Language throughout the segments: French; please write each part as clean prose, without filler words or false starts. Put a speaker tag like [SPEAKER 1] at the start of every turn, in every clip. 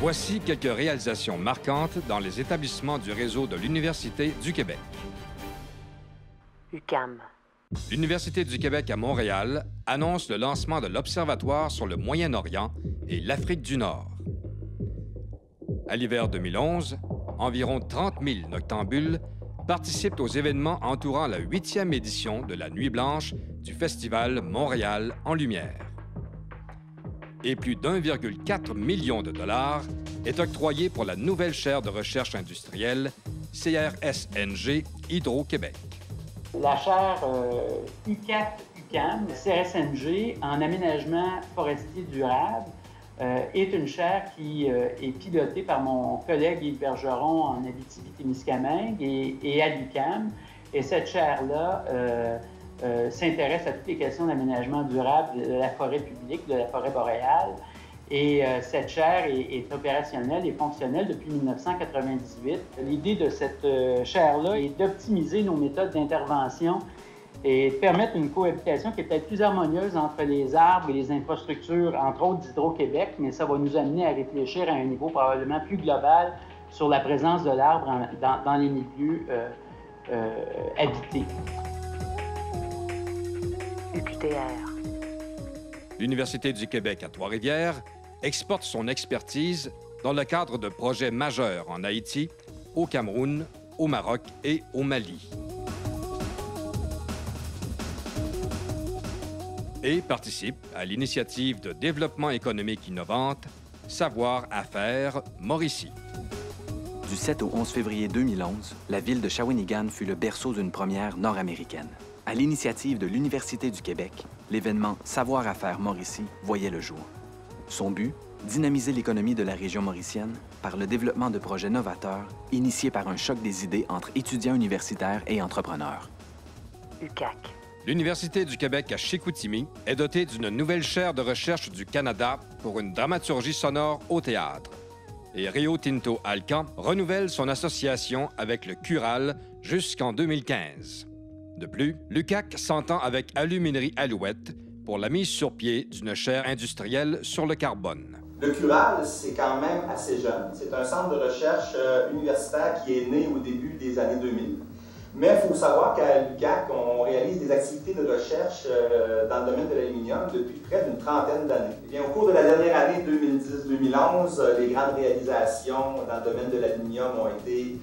[SPEAKER 1] Voici quelques réalisations marquantes dans les établissements du réseau de l'Université du Québec.
[SPEAKER 2] UQAM.
[SPEAKER 1] L'Université du Québec à Montréal annonce le lancement de l'Observatoire sur le Moyen-Orient et l'Afrique du Nord. À l'hiver 2011, environ 30 000 noctambules participent aux événements entourant la 8e édition de la Nuit blanche du Festival Montréal en Lumière. Et plus d'1,4 million de dollars est octroyé pour la nouvelle chaire de recherche industrielle CRSNG Hydro-Québec.
[SPEAKER 3] La chaire UQAT-UQAM, CRSNG, en aménagement forestier durable, est une chaire qui est pilotée par mon collègue Yves Bergeron en Abitibi-Témiscamingue et à l'UQAM. Et cette chaire-là s'intéresse à toutes les questions d'aménagement durable de la forêt publique, de la forêt boréale. Et cette chaire est opérationnelle et fonctionnelle depuis 1998. L'idée de cette chaire-là est d'optimiser nos méthodes d'intervention et de permettre une cohabitation qui est peut-être plus harmonieuse entre les arbres et les infrastructures, entre autres d'Hydro-Québec, mais ça va nous amener à réfléchir à un niveau probablement plus global sur la présence de l'arbre dans les milieux habités.
[SPEAKER 2] UQTR.
[SPEAKER 1] L'Université du Québec à Trois-Rivières exporte son expertise dans le cadre de projets majeurs en Haïti, au Cameroun, au Maroc et au Mali. Et participe à l'initiative de développement économique innovante Savoir à faire Mauricie.
[SPEAKER 4] Du 7 au 11 février 2011, la ville de Shawinigan fut le berceau d'une première nord-américaine. À l'initiative de l'Université du Québec, l'événement Savoir à faire Mauricie voyait le jour. Son but, dynamiser l'économie de la région mauricienne par le développement de projets novateurs initiés par un choc des idées entre étudiants universitaires et entrepreneurs.
[SPEAKER 2] UQAC.
[SPEAKER 1] L'Université du Québec à Chicoutimi est dotée d'une nouvelle chaire de recherche du Canada pour une dramaturgie sonore au théâtre. Et Rio Tinto Alcan renouvelle son association avec le Cural jusqu'en 2015. De plus, l'UQAC s'entend avec Aluminerie Alouette pour la mise sur pied d'une chaire industrielle sur le carbone.
[SPEAKER 5] Le Cural, c'est quand même assez jeune. C'est un centre de recherche universitaire qui est né au début des années 2000. Mais il faut savoir qu'à l'UQAC, on réalise des activités de recherche dans le domaine de l'aluminium depuis près d'une trentaine d'années. Eh bien, au cours de la dernière année 2010-2011, les grandes réalisations dans le domaine de l'aluminium ont été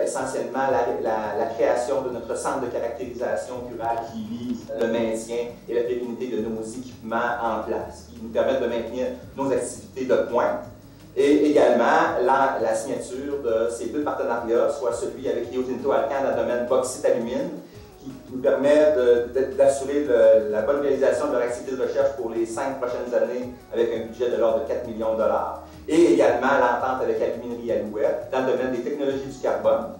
[SPEAKER 5] essentiellement la création de notre centre de caractérisation Cural qui vise le maintien et la pérennité de nos équipements en place, qui nous permettent de maintenir nos activités de pointe. Et également la signature de ces deux partenariats, soit celui avec Rio Tinto Alcan dans le domaine bauxite-alumine, qui nous permet d'assurer la bonne réalisation de leur activité de recherche pour les 5 prochaines années avec un budget de l'ordre de 4 millions de dollars. Et également l'entente avec Aluminerie Alouette dans le domaine des technologies du carbone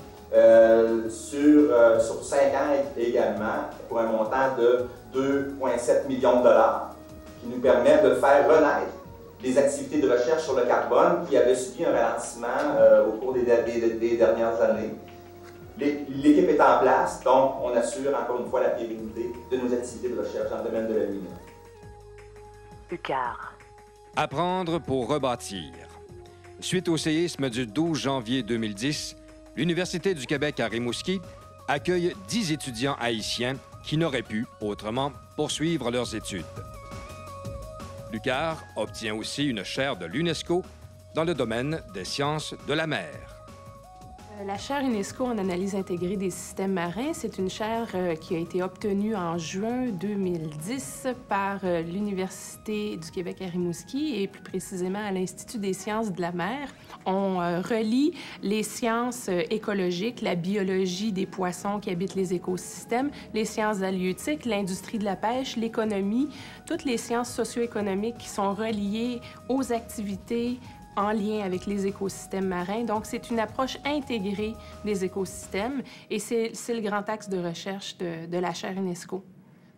[SPEAKER 5] sur 5 ans également pour un montant de 2,7 millions de dollars qui nous permet de faire renaître des activités de recherche sur le carbone qui avaient subi un ralentissement au cours des dernières années. L'équipe est en place, donc on assure encore une fois la pérennité de nos activités de recherche dans le domaine de l'aluminium.
[SPEAKER 2] UQAR.
[SPEAKER 1] Apprendre pour rebâtir. Suite au séisme du 12 janvier 2010, l'Université du Québec à Rimouski accueille 10 étudiants haïtiens qui n'auraient pu, autrement, poursuivre leurs études. L'UQAR obtient aussi une chaire de l'UNESCO dans le domaine des sciences de la mer.
[SPEAKER 6] La chaire UNESCO en analyse intégrée des systèmes marins, c'est une chaire qui a été obtenue en juin 2010 par l'Université du Québec à Rimouski et plus précisément à l'Institut des sciences de la mer. On relie les sciences écologiques, la biologie des poissons qui habitent les écosystèmes, les sciences halieutiques, l'industrie de la pêche, l'économie, toutes les sciences socio-économiques qui sont reliées aux activités en lien avec les écosystèmes marins. Donc, c'est une approche intégrée des écosystèmes et c'est le grand axe de recherche de la chaire UNESCO.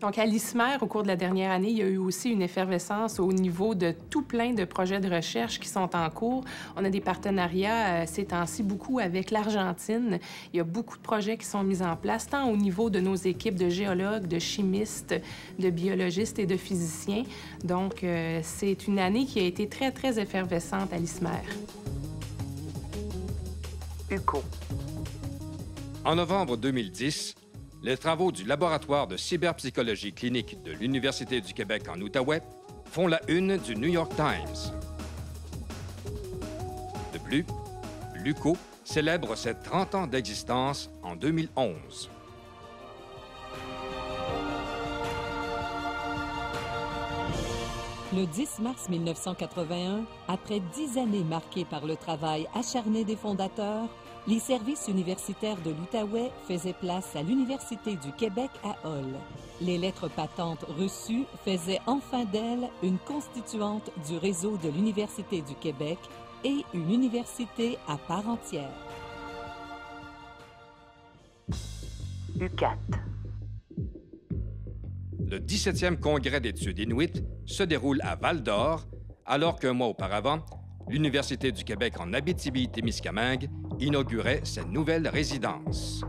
[SPEAKER 6] Donc, à l'ISMER, au cours de la dernière année, il y a eu aussi une effervescence au niveau de tout plein de projets de recherche qui sont en cours. On a des partenariats ces temps-ci beaucoup avec l'Argentine. Il y a beaucoup de projets qui sont mis en place, tant au niveau de nos équipes de géologues, de chimistes, de biologistes et de physiciens. Donc, c'est une année qui a été très, très effervescente à l'ISMER.
[SPEAKER 2] UCO.
[SPEAKER 1] En novembre 2010, les travaux du laboratoire de cyberpsychologie clinique de l'Université du Québec en Outaouais font la une du New York Times. De plus, l'UCO célèbre ses 30 ans d'existence en 2011.
[SPEAKER 7] Le 10 mars 1981, après 10 années marquées par le travail acharné des fondateurs, les services universitaires de l'Outaouais faisaient place à l'Université du Québec à Hull. Les lettres patentes reçues faisaient enfin d'elle une constituante du réseau de l'Université du Québec et une université à part entière.
[SPEAKER 2] UCAT.
[SPEAKER 1] Le 17e congrès d'études inuit se déroule à Val-d'Or, alors qu'un mois auparavant, l'Université du Québec en Abitibi-Témiscamingue inaugurait sa nouvelle résidence.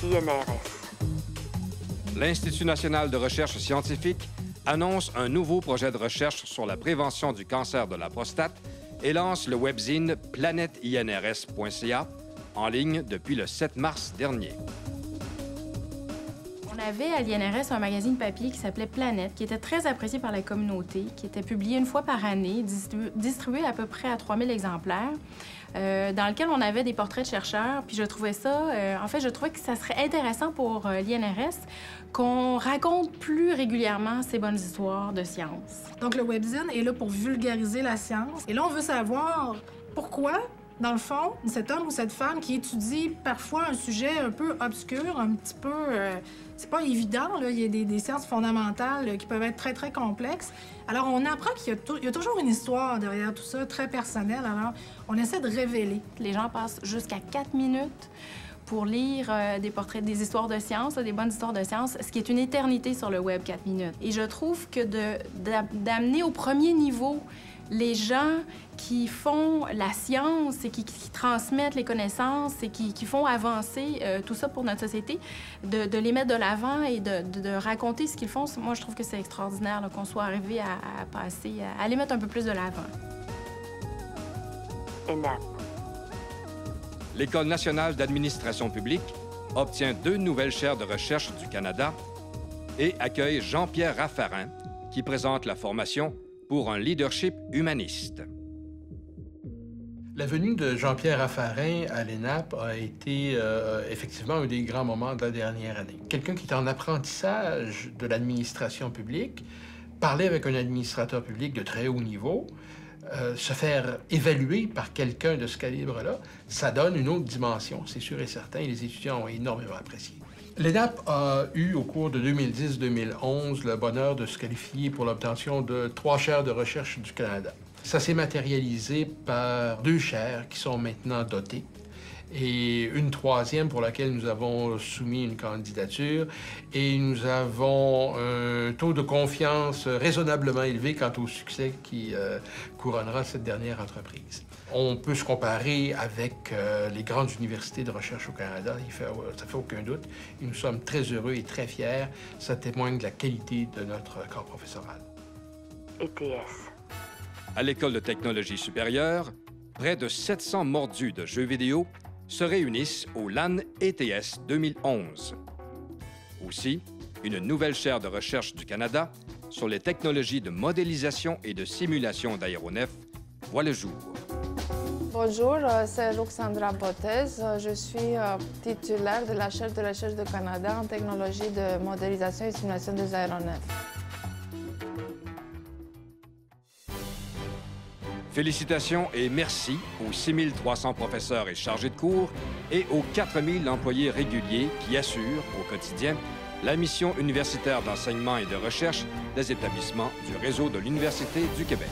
[SPEAKER 2] INRS.
[SPEAKER 1] L'Institut national de recherche scientifique annonce un nouveau projet de recherche sur la prévention du cancer de la prostate et lance le webzine planetinrs.ca en ligne depuis le 7 mars dernier.
[SPEAKER 8] On avait à l'INRS un magazine papier qui s'appelait Planète, qui était très apprécié par la communauté, qui était publié une fois par année, distribué à peu près à 3000 exemplaires, dans lequel on avait des portraits de chercheurs. Puis je trouvais ça, je trouvais que ça serait intéressant pour l'INRS qu'on raconte plus régulièrement ces bonnes histoires de science.
[SPEAKER 9] Donc le webzine est là pour vulgariser la science. Et là, on veut savoir pourquoi, dans le fond, cet homme ou cette femme qui étudie parfois un sujet un peu obscur, un petit peu... c'est pas évident, là. Il y a des sciences fondamentales qui peuvent être très, très complexes. Alors, on apprend qu'il y a toujours une histoire derrière tout ça, très personnelle. Alors, on essaie de révéler.
[SPEAKER 8] Les gens passent jusqu'à 4 minutes pour lire des portraits, des histoires de science, des bonnes histoires de science, ce qui est une éternité sur le web, 4 minutes. Et je trouve que d'amener au premier niveau les gens qui font la science et qui transmettent les connaissances et qui font avancer tout ça pour notre société, de les mettre de l'avant et de raconter ce qu'ils font, moi, je trouve que c'est extraordinaire qu'on soit arrivé à les mettre un peu plus de l'avant.
[SPEAKER 2] ENAP.
[SPEAKER 1] L'École nationale d'administration publique obtient 2 nouvelles chaires de recherche du Canada et accueille Jean-Pierre Raffarin, qui présente la formation pour un leadership humaniste.
[SPEAKER 10] La venue de Jean-Pierre Raffarin à l'ENAP a été effectivement un des grands moments de la dernière année. Quelqu'un qui est en apprentissage de l'administration publique, parler avec un administrateur public de très haut niveau, se faire évaluer par quelqu'un de ce calibre-là, ça donne une autre dimension, c'est sûr et certain, et les étudiants ont énormément apprécié. L'ENAP a eu, au cours de 2010-2011, le bonheur de se qualifier pour l'obtention de 3 chaires de recherche du Canada. Ça s'est matérialisé par 2 chaires qui sont maintenant dotées et une 3e pour laquelle nous avons soumis une candidature et nous avons un taux de confiance raisonnablement élevé quant au succès qui couronnera cette dernière entreprise. On peut se comparer avec les grandes universités de recherche au Canada, ça fait aucun doute. Et nous sommes très heureux et très fiers. Ça témoigne de la qualité de notre corps professoral.
[SPEAKER 2] ETS.
[SPEAKER 1] À l'École de technologie supérieure, près de 700 mordus de jeux vidéo se réunissent au LAN ETS 2011. Aussi, une nouvelle chaire de recherche du Canada sur les technologies de modélisation et de simulation d'aéronefs voit le jour.
[SPEAKER 11] Bonjour, c'est Roxandra Bottez. Je suis titulaire de la chaire de recherche du Canada en technologie de modélisation et simulation des aéronefs.
[SPEAKER 1] Félicitations et merci aux 6300 professeurs et chargés de cours et aux 4000 employés réguliers qui assurent au quotidien la mission universitaire d'enseignement et de recherche des établissements du réseau de l'Université du Québec.